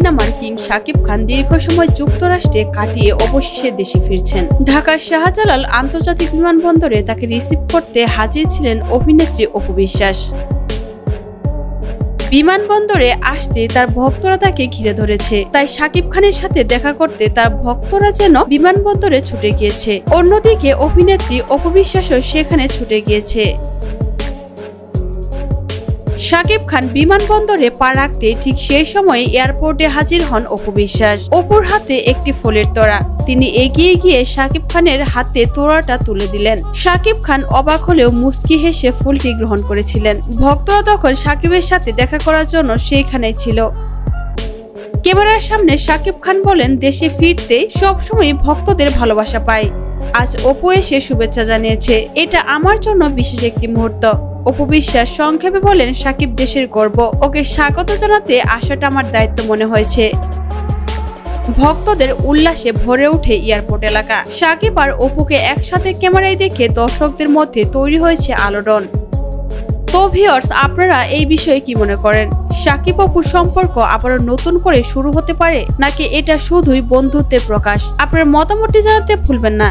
সিনেমার কিং শাকিব খান দীর্ঘ সময় যুক্তরাষ্ট্রে কাটিয়ে অবশেষে দেশে ফিরছেন। ঢাকার শাহজালাল আন্তর্জাতিক বিমানবন্দরে তাকে রিসিভ করতে হাজির ছিলেন অভিনেত্রী অপু বিশ্বাস। বিমানবন্দরে আসতে তার ভক্তরা তাকে ঘিরে ধরেছে, তাই শাকিব খানের সাথে দেখা করতে তার ভক্তরা যেন বিমানবন্দরে ছুটে গিয়েছে। অন্যদিকে অভিনেত্রী অপু বিশ্বাসও সেখানে ছুটে গিয়েছে। শাকিব খান বিমানবন্দরে পা রাখতে ঠিক সেই সময় এয়ারপোর্টে হাজির হন অপু বিশ্বাস। অপুর হাতে একটি ফুলের তোড়া, তিনি এগিয়ে গিয়ে শাকিব খানের হাতে তোড়াটা তুলে দিলেন। শাকিব খান অবাক হলেও মুচকি হেসে ফুলটি গ্রহণ করেছিলেন। ভক্তরা তখন শাকিবের সাথে দেখা করার জন্য সেইখানেই ছিল। ক্যামেরার সামনে শাকিব খান বলেন, দেশে ফিরতে সবসময় ভক্তদের ভালোবাসা পাই। আজ অপু এসে শুভেচ্ছা জানিয়েছে, এটা আমার জন্য বিশেষ একটি মুহূর্ত। অপু বিশ্বাস সংক্ষেপে বলেন, শাকিব দেশের গর্ব, ওকে স্বাগত জানাতে আসাটা আমার দায়িত্ব মনে হয়েছে। ভক্তদের উল্লাসে ভরে ওঠে এয়ারপোর্ট এলাকা। শাকিব আর অপুকে একসাথে ক্যামেরায় দেখে দর্শকদের মধ্যে তৈরি হয়েছে আলোড়ন। তো ভিউয়ার্স, আপনারা এই বিষয়ে কি মনে করেন? শাকিব অপুর সম্পর্ক আবারও নতুন করে শুরু হতে পারে, নাকি এটা শুধুই বন্ধুত্বের প্রকাশ? আপনার মতামতটি জানাতে ভুলবেন না।